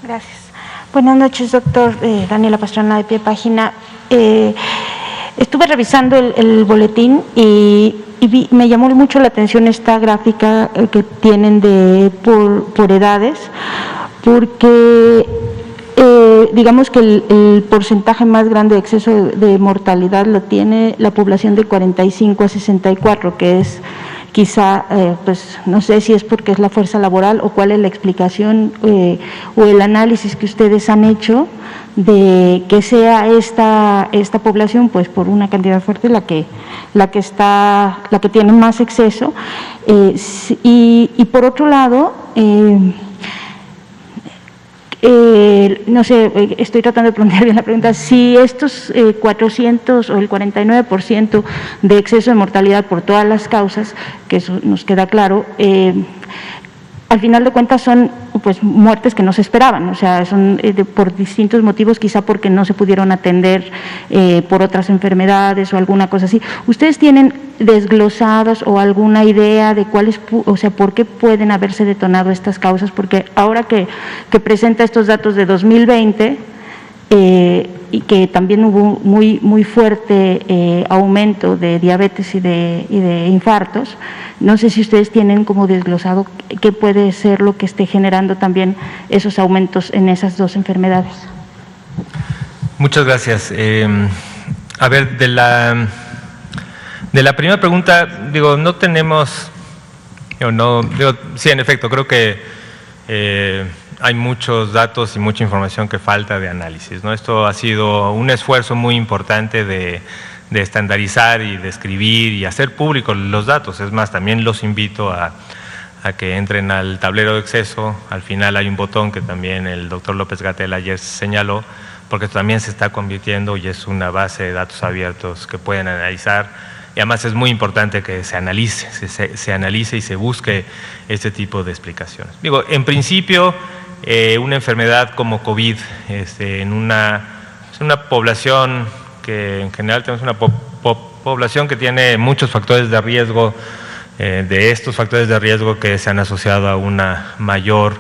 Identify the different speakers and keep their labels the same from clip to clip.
Speaker 1: Gracias. Buenas noches, doctor. Daniela Pastrana, de Pie Página. Estuve revisando el boletín y me llamó mucho la atención esta gráfica que tienen por edades, porque digamos que el porcentaje más grande de exceso de mortalidad lo tiene la población de 45 a 64, que es quizá, pues no sé si es porque es la fuerza laboral o cuál es la explicación o el análisis que ustedes han hecho de que sea esta población, pues por una cantidad fuerte la que tiene más exceso. Y por otro lado, no sé, estoy tratando de plantear bien la pregunta, si estos 400 o el 49% de exceso de mortalidad por todas las causas, que eso nos queda claro, al final de cuentas son pues muertes que no se esperaban, o sea, son por distintos motivos, quizá porque no se pudieron atender por otras enfermedades o alguna cosa así. ¿Ustedes tienen desglosados o alguna idea de cuáles, o sea, por qué pueden haberse detonado estas causas? Porque ahora que presenta estos datos de 2020, y que también hubo muy fuerte aumento de diabetes y de infartos, no sé si ustedes tienen como desglosado qué puede ser lo que esté generando también esos aumentos en esas dos enfermedades.
Speaker 2: Muchas gracias. A ver, de la primera pregunta, digo, no tenemos, sí, en efecto, creo que hay muchos datos y mucha información que falta de análisis, ¿no? Esto ha sido un esfuerzo muy importante de estandarizar y de escribir y hacer públicos los datos. Es más, también los invito a que entren al tablero de exceso. Al final hay un botón que también el doctor López-Gatell ayer señaló, porque también se está convirtiendo y es una base de datos abiertos que pueden analizar. Y además es muy importante que se analice y se busque este tipo de explicaciones. Digo, en principio, una enfermedad como COVID, en una población que en general tenemos una población que tiene muchos factores de riesgo, de estos factores de riesgo que se han asociado a una mayor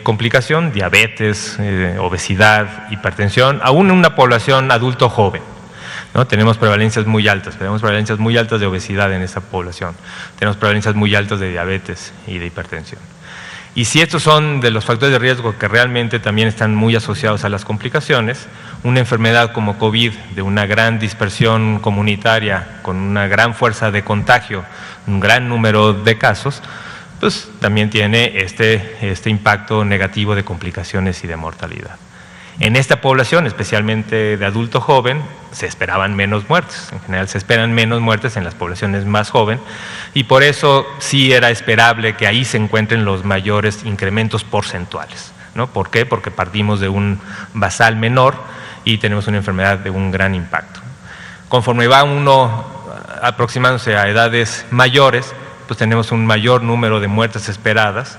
Speaker 2: complicación, diabetes, obesidad, hipertensión, aún en una población adulto joven, ¿no? Tenemos prevalencias muy altas de obesidad en esta población, tenemos prevalencias muy altas de diabetes y de hipertensión. Y si estos son de los factores de riesgo que realmente también están muy asociados a las complicaciones, una enfermedad como COVID, de una gran dispersión comunitaria, con una gran fuerza de contagio, un gran número de casos, pues también tiene este impacto negativo de complicaciones y de mortalidad. En esta población, especialmente de adulto joven, se esperaban menos muertes. En general se esperan menos muertes en las poblaciones más jóvenes y por eso sí era esperable que ahí se encuentren los mayores incrementos porcentuales, ¿no? ¿Por qué? Porque partimos de un basal menor y tenemos una enfermedad de un gran impacto. Conforme va uno aproximándose a edades mayores, pues tenemos un mayor número de muertes esperadas.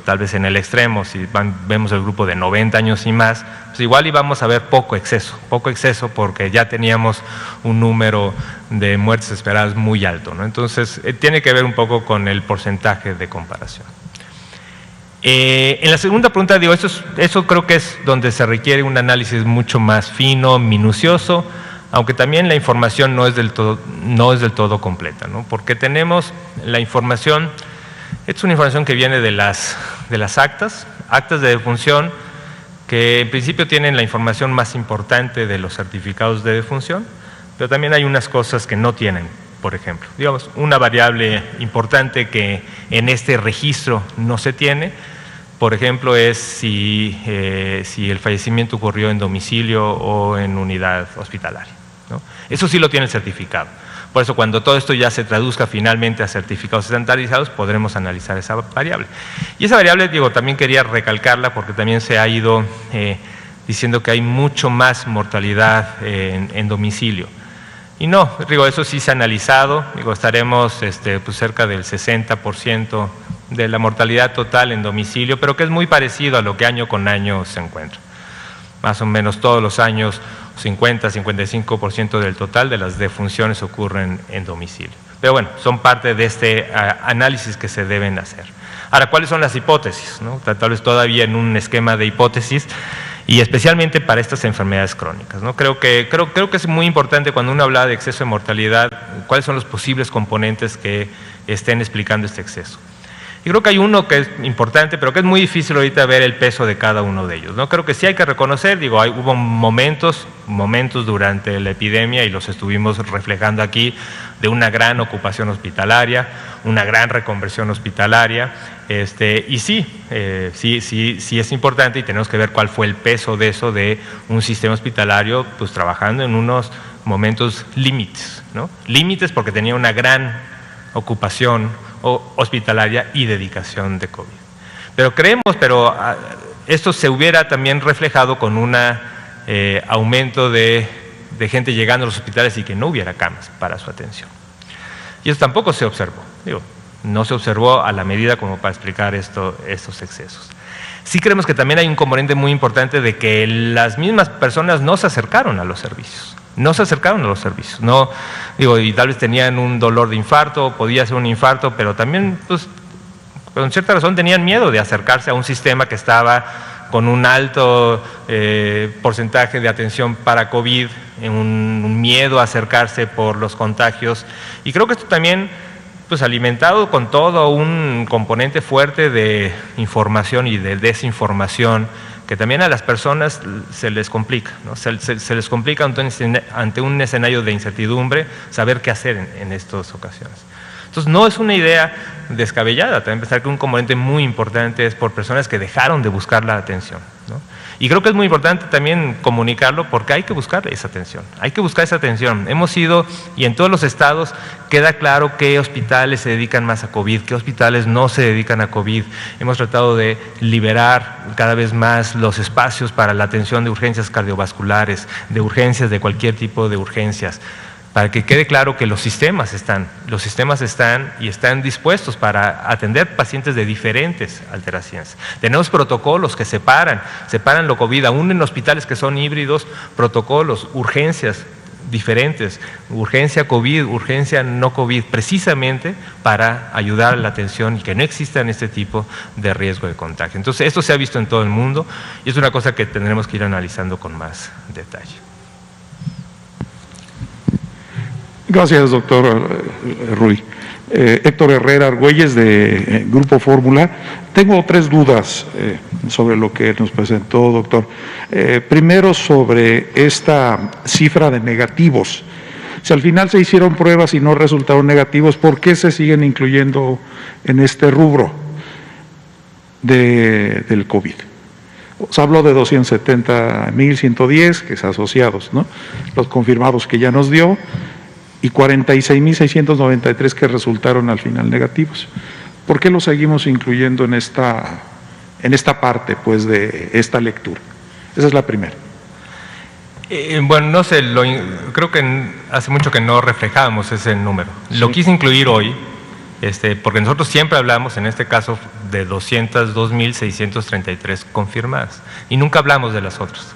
Speaker 2: Tal vez en el extremo, si vemos el grupo de 90 años y más, pues igual íbamos a ver poco exceso porque ya teníamos un número de muertes esperadas muy alto, ¿no? Entonces, tiene que ver un poco con el porcentaje de comparación. En la segunda pregunta, digo, eso creo que es donde se requiere un análisis mucho más fino, minucioso, aunque también la información no es del todo completa, ¿no? Porque tenemos la información. Esta es una información que viene de las actas de defunción, que en principio tienen la información más importante de los certificados de defunción, pero también hay unas cosas que no tienen, por ejemplo. Digamos, una variable importante que en este registro no se tiene, por ejemplo, es si el fallecimiento ocurrió en domicilio o en unidad hospitalaria, ¿no? Eso sí lo tiene el certificado. Por eso, cuando todo esto ya se traduzca finalmente a certificados estandarizados, podremos analizar esa variable. Y esa variable, digo, también quería recalcarla porque también se ha ido diciendo que hay mucho más mortalidad en domicilio. Y no, digo, eso sí se ha analizado, digo, estaremos pues cerca del 60% de la mortalidad total en domicilio, pero que es muy parecido a lo que año con año se encuentra. Más o menos todos los años 50-55% del total de las defunciones ocurren en domicilio. Pero bueno, son parte de este análisis que se deben hacer. Ahora, ¿cuáles son las hipótesis, ¿no? Tal vez todavía en un esquema de hipótesis, y especialmente para estas enfermedades crónicas, ¿no? Creo que es muy importante cuando uno habla de exceso de mortalidad, cuáles son los posibles componentes que estén explicando este exceso. Y creo que hay uno que es importante, pero que es muy difícil ahorita ver el peso de cada uno de ellos, ¿no? Creo que sí hay que reconocer, hubo momentos durante la epidemia, y los estuvimos reflejando aquí, de una gran ocupación hospitalaria, una gran reconversión hospitalaria, y sí es importante, y tenemos que ver cuál fue el peso de eso, de un sistema hospitalario pues trabajando en unos momentos límites, ¿no? Límites porque tenía una gran ocupación hospitalaria y dedicación de COVID. Pero esto se hubiera también reflejado con un aumento de gente llegando a los hospitales y que no hubiera camas para su atención. Y eso tampoco se observó, no se observó a la medida como para explicar estos excesos. Sí creemos que también hay un componente muy importante de que las mismas personas no se acercaron a los servicios. Y tal vez tenían un dolor de infarto, podía ser un infarto, pero también, pues, con cierta razón tenían miedo de acercarse a un sistema que estaba con un alto porcentaje de atención para COVID, un miedo a acercarse por los contagios. Y creo que esto también, pues, alimentado con todo un componente fuerte de información y de desinformación, que también a las personas se les complica, ¿no? Se les complica ante un escenario de incertidumbre saber qué hacer en estas ocasiones. Entonces, no es una idea descabellada, también pensar que un componente muy importante es por personas que dejaron de buscar la atención, ¿no? Y creo que es muy importante también comunicarlo, porque hay que buscar esa atención, Hemos ido, y en todos los estados queda claro qué hospitales se dedican más a COVID, qué hospitales no se dedican a COVID. Hemos tratado de liberar cada vez más los espacios para la atención de urgencias cardiovasculares, de urgencias, de cualquier tipo de urgencias, para que quede claro que los sistemas están y están dispuestos para atender pacientes de diferentes alteraciones. Tenemos protocolos que separan lo COVID, aún en hospitales que son híbridos, protocolos, urgencias diferentes, urgencia COVID, urgencia no COVID, precisamente para ayudar a la atención y que no existan este tipo de riesgo de contagio. Entonces, esto se ha visto en todo el mundo y es una cosa que tendremos que ir analizando con más detalle.
Speaker 3: Gracias, doctor Ruy. Héctor Herrera Argüelles, de Grupo Fórmula. Tengo 3 dudas sobre lo que nos presentó, doctor. Primero, sobre esta cifra de negativos. Si al final se hicieron pruebas y no resultaron negativos, ¿por qué se siguen incluyendo en este rubro del COVID? Se habló de 270.110, que es asociados, ¿no? Los confirmados que ya nos dio, y 46.693 que resultaron al final negativos. ¿Por qué lo seguimos incluyendo en esta parte, pues, de esta lectura? Esa es la primera.
Speaker 2: Bueno, no sé, creo que hace mucho que no reflejábamos ese número. Sí. Lo quise incluir hoy, porque nosotros siempre hablamos, en este caso, de 202.633 confirmadas, y nunca hablamos de las otras.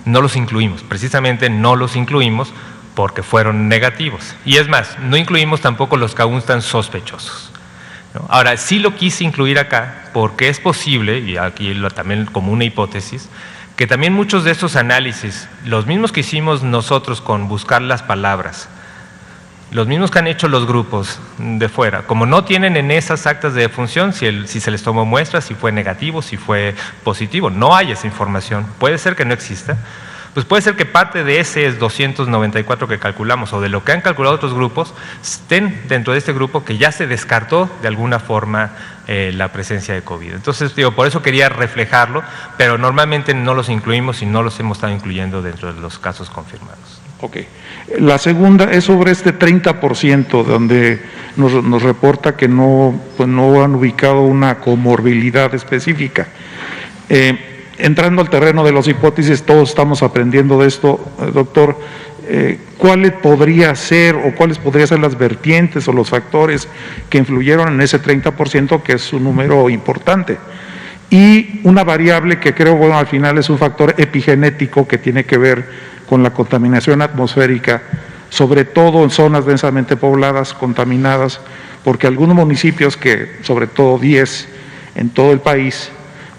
Speaker 2: No los incluimos, precisamente no los incluimos, porque fueron negativos. Y es más, no incluimos tampoco los que aún están sospechosos, ¿no? Ahora, sí lo quise incluir acá porque es posible, y aquí también como una hipótesis, que también muchos de estos análisis, los mismos que hicimos nosotros con buscar las palabras, los mismos que han hecho los grupos de fuera, como no tienen en esas actas de defunción si se les tomó muestras, si fue negativo, si fue positivo, no hay esa información, puede ser que no exista. Pues puede ser que parte de ese 294 que calculamos o de lo que han calculado otros grupos estén dentro de este grupo que ya se descartó de alguna forma la presencia de COVID. Entonces, por eso quería reflejarlo, pero normalmente no los incluimos y no los hemos estado incluyendo dentro de los casos confirmados.
Speaker 3: Ok. La segunda es sobre este 30%, donde nos reporta que no han ubicado una comorbilidad específica. Entrando al terreno de las hipótesis, todos estamos aprendiendo de esto, doctor. ¿Cuál podría ser o cuáles podrían ser las vertientes o los factores que influyeron en ese 30%, que es un número importante? Y una variable que creo, bueno, al final es un factor epigenético que tiene que ver con la contaminación atmosférica sobre todo en zonas densamente pobladas, contaminadas, porque algunos municipios, que sobre todo 10 en todo el país,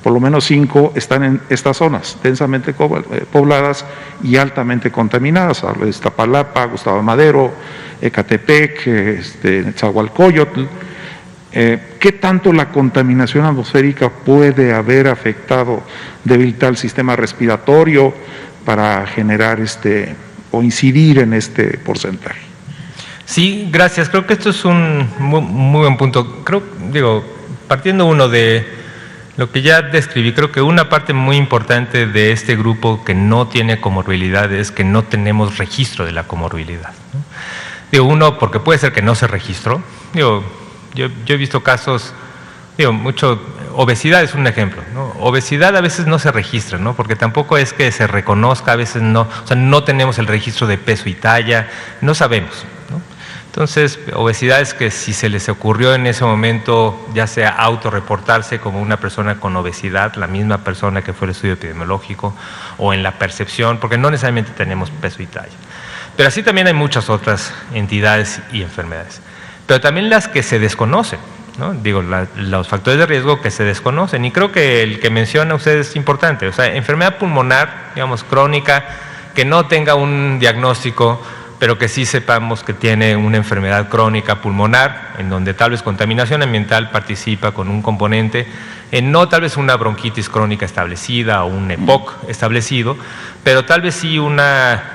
Speaker 3: por lo menos 5 están en estas zonas densamente pobladas y altamente contaminadas: Iztapalapa, Gustavo Madero, Ecatepec, Nezahualcóyotl. ¿Qué tanto la contaminación atmosférica puede haber afectado, debilitar el sistema respiratorio para generar o incidir en este porcentaje?
Speaker 2: Sí, gracias. Creo que esto es un muy buen punto. Partiendo uno de lo que ya describí, creo que una parte muy importante de este grupo que no tiene comorbilidad es que no tenemos registro de la comorbilidad, ¿no? Uno, porque puede ser que no se registró. Yo he visto casos, obesidad es un ejemplo, ¿no? Obesidad a veces no se registra, ¿no? Porque tampoco es que se reconozca, a veces no, o sea, no tenemos el registro de peso y talla, no sabemos, ¿no? Entonces, obesidad es que si se les ocurrió en ese momento, ya sea autorreportarse como una persona con obesidad, la misma persona que fue el estudio epidemiológico, o en la percepción, porque no necesariamente tenemos peso y talla. Pero así también hay muchas otras entidades y enfermedades. Pero también las que se desconocen, ¿no? Los factores de riesgo que se desconocen, y creo que el que menciona usted es importante. O sea, enfermedad pulmonar, crónica, que no tenga un diagnóstico, pero que sí sepamos que tiene una enfermedad crónica pulmonar, en donde tal vez contaminación ambiental participa con un componente, no tal vez una bronquitis crónica establecida o un EPOC establecido, pero tal vez sí una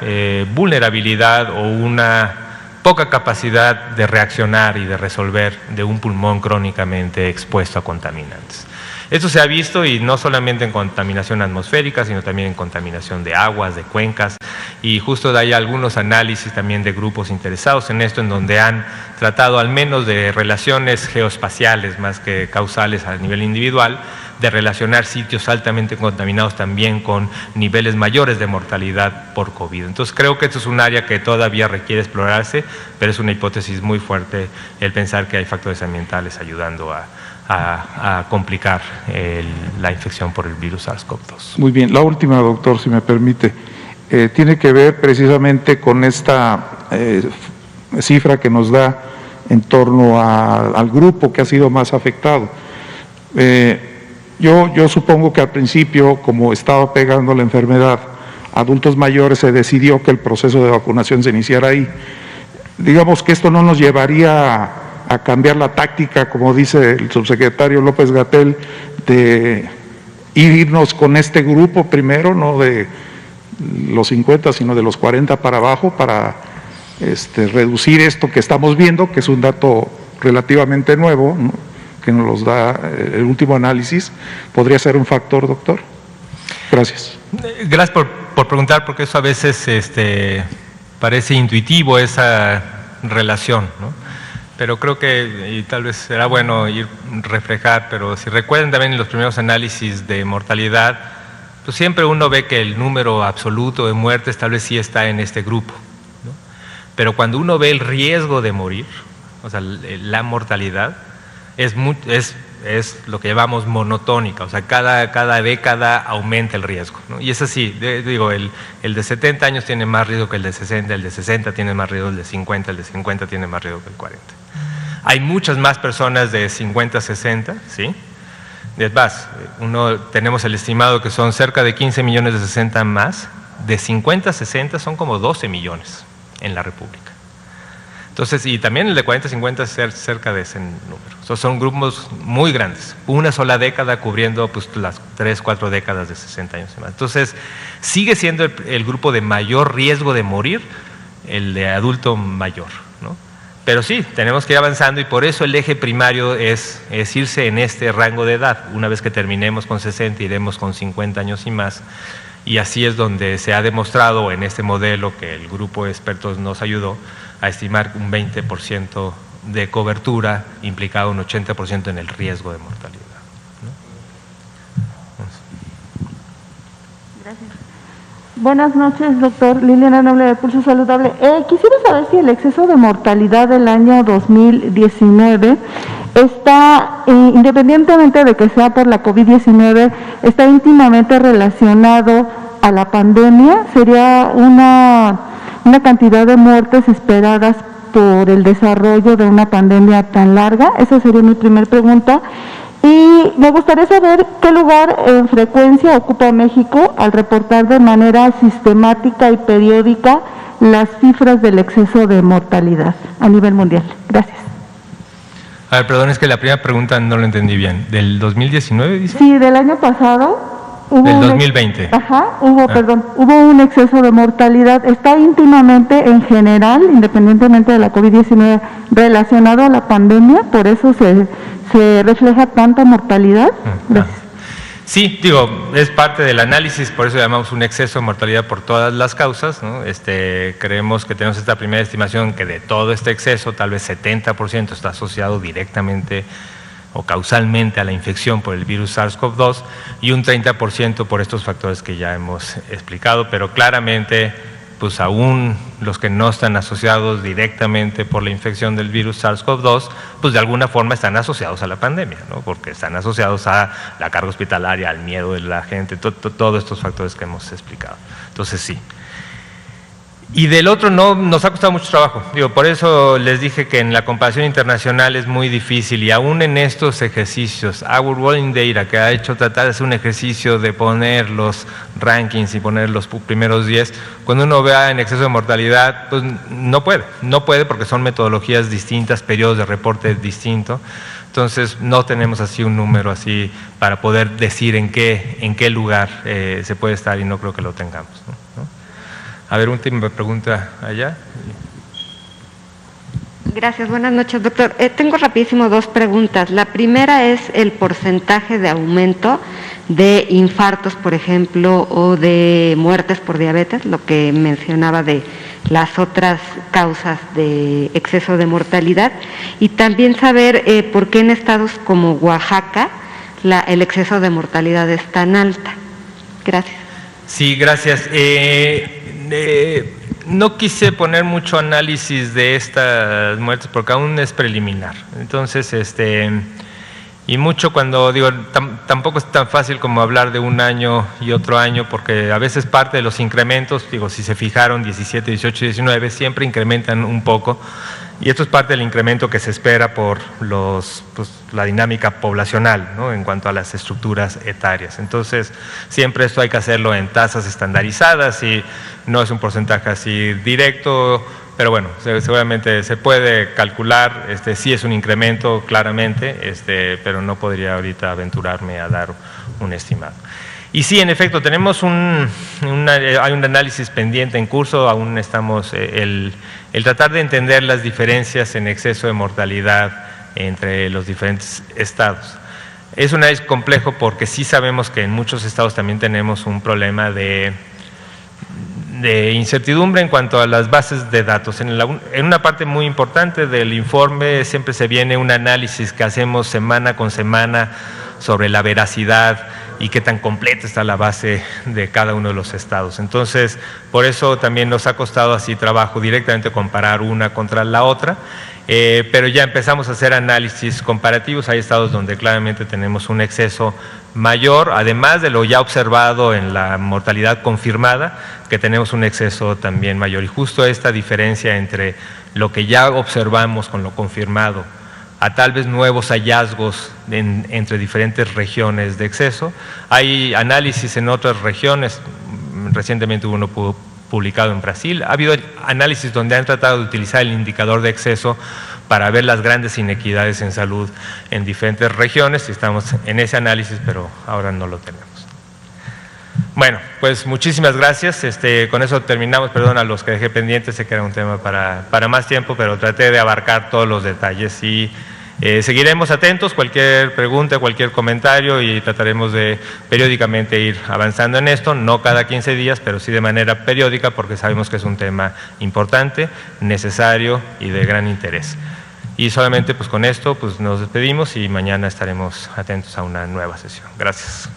Speaker 2: vulnerabilidad o una poca capacidad de reaccionar y de resolver de un pulmón crónicamente expuesto a contaminantes. Esto se ha visto, y no solamente en contaminación atmosférica, sino también en contaminación de aguas, de cuencas, y justo de ahí algunos análisis también de grupos interesados en esto, en donde han tratado al menos de relaciones geoespaciales más que causales a nivel individual, de relacionar sitios altamente contaminados también con niveles mayores de mortalidad por COVID. Entonces creo que esto es un área que todavía requiere explorarse, pero es una hipótesis muy fuerte el pensar que hay factores ambientales ayudando a complicar la infección por el virus SARS-CoV-2.
Speaker 3: Muy bien, la última, doctor, si me permite, tiene que ver precisamente con esta cifra que nos da en torno al grupo que ha sido más afectado. Yo supongo que al principio, como estaba pegando la enfermedad a adultos mayores, se decidió que el proceso de vacunación se iniciara ahí. Digamos que esto no nos llevaría a cambiar la táctica, como dice el subsecretario López-Gatell, de irnos con este grupo primero, no de los 50, sino de los 40 para abajo, para reducir esto que estamos viendo, que es un dato relativamente nuevo, ¿no?, que nos los da el último análisis. ¿Podría ser un factor, doctor? Gracias.
Speaker 2: Gracias por preguntar, porque eso a veces parece intuitivo, esa relación, ¿no? Pero creo que, y tal vez será bueno reflejar, pero si recuerdan también en los primeros análisis de mortalidad, pues siempre uno ve que el número absoluto de muertes tal vez sí está en este grupo, ¿no? Pero cuando uno ve el riesgo de morir, o sea, la mortalidad, es lo que llamamos monotónica, o sea, cada década aumenta el riesgo, ¿no? Y es así, el de 70 años tiene más riesgo que el de 60, el de 60 tiene más riesgo, el de 50, el de 50 tiene más riesgo que el 40. Hay muchas más personas de 50 a 60, ¿sí? Es más, tenemos el estimado que son cerca de 15 millones de 60 más, de 50 a 60 son como 12 millones en la República. Entonces, y también el de 40 a 50 es cerca de ese número. O sea, son grupos muy grandes, una sola década cubriendo pues, las 3, 4 décadas de 60 años y más. Entonces, sigue siendo el grupo de mayor riesgo de morir, el de adulto mayor, ¿no? Pero sí, tenemos que ir avanzando, y por eso el eje primario es irse en este rango de edad. Una vez que terminemos con 60, iremos con 50 años y más, y así es donde se ha demostrado en este modelo que el grupo de expertos nos ayudó a estimar un 20% de cobertura, implicado un 80% en el riesgo de mortalidad, ¿no?
Speaker 1: Gracias. Buenas noches, doctor. Liliana Noble, de Pulso Saludable. Quisiera saber si el exceso de mortalidad del año 2019 está, independientemente de que sea por la COVID-19, está íntimamente relacionado a la pandemia. Sería una cantidad de muertes esperadas por el desarrollo de una pandemia tan larga? Esa sería mi primera pregunta. Y me gustaría saber qué lugar en frecuencia ocupa México al reportar de manera sistemática y periódica las cifras del exceso de mortalidad a nivel mundial. Gracias.
Speaker 2: A ver, perdón, es que la primera pregunta no lo entendí bien. ¿Del 2019, dice?
Speaker 1: Sí, del año pasado.
Speaker 2: Del 2020.
Speaker 1: Hubo un exceso de mortalidad. Está íntimamente, en general, independientemente de la COVID-19, relacionado a la pandemia, por eso se refleja tanta mortalidad. Gracias.
Speaker 2: Sí, digo, es parte del análisis, por eso llamamos un exceso de mortalidad por todas las causas, ¿no? Creemos que tenemos esta primera estimación que de todo este exceso, tal vez 70% está asociado directamente o causalmente a la infección por el virus SARS-CoV-2 y un 30% por estos factores que ya hemos explicado, pero claramente, pues aún los que no están asociados directamente por la infección del virus SARS-CoV-2, pues de alguna forma están asociados a la pandemia, ¿no? Porque están asociados a la carga hospitalaria, al miedo de la gente, todos estos factores que hemos explicado. Entonces sí. Y del otro no, nos ha costado mucho trabajo. Digo, por eso les dije que en la comparación internacional es muy difícil y aún en estos ejercicios, Our World Data, que ha hecho tratar de hacer un ejercicio de poner los rankings y poner los primeros 10, cuando uno vea en exceso de mortalidad, pues no puede porque son metodologías distintas, periodos de reporte distintos. Entonces no tenemos así un número así para poder decir en qué lugar se puede estar y no creo que lo tengamos, ¿no? A ver, última pregunta allá.
Speaker 4: Gracias, buenas noches, doctor. Tengo rapidísimo dos preguntas. La primera es el porcentaje de aumento de infartos, por ejemplo, o de muertes por diabetes, lo que mencionaba de las otras causas de exceso de mortalidad, y también saber por qué en estados como Oaxaca el exceso de mortalidad es tan alta. Gracias. Sí, gracias.
Speaker 2: No quise poner mucho análisis de estas muertes porque aún es preliminar. Entonces, y mucho cuando digo, tampoco es tan fácil como hablar de un año y otro año, porque a veces parte de los incrementos, digo, si se fijaron 17, 18, 19, siempre incrementan un poco. Y esto es parte del incremento que se espera por la dinámica poblacional, ¿no? En cuanto a las estructuras etarias. Entonces, siempre esto hay que hacerlo en tasas estandarizadas y no es un porcentaje así directo, pero bueno, seguramente se puede calcular, sí es un incremento claramente, pero no podría ahorita aventurarme a dar un estimado. Y sí, en efecto, tenemos hay un análisis pendiente en curso, aún estamos, el tratar de entender las diferencias en exceso de mortalidad entre los diferentes estados. Es un análisis complejo porque sí sabemos que en muchos estados también tenemos un problema de incertidumbre en cuanto a las bases de datos. En una parte muy importante del informe siempre se viene un análisis que hacemos semana con semana sobre la veracidad y qué tan completa está la base de cada uno de los estados. Entonces, por eso también nos ha costado así trabajo directamente comparar una contra la otra, pero ya empezamos a hacer análisis comparativos. Hay estados donde claramente tenemos un exceso mayor, además de lo ya observado en la mortalidad confirmada, que tenemos un exceso también mayor. Y justo esta diferencia entre lo que ya observamos con lo confirmado a tal vez nuevos hallazgos entre diferentes regiones de exceso. Hay análisis en otras regiones, recientemente hubo uno publicado en Brasil. Ha habido análisis donde han tratado de utilizar el indicador de exceso para ver las grandes inequidades en salud en diferentes regiones, y estamos en ese análisis, pero ahora no lo tenemos. Bueno, pues muchísimas gracias. Con eso terminamos. Perdón a los que dejé pendientes, sé que era un tema para más tiempo, pero traté de abarcar todos los detalles y seguiremos atentos. Cualquier pregunta, cualquier comentario, y trataremos de periódicamente ir avanzando en esto, no cada 15 días, pero sí de manera periódica, porque sabemos que es un tema importante, necesario y de gran interés. Y solamente pues con esto pues nos despedimos y mañana estaremos atentos a una nueva sesión. Gracias.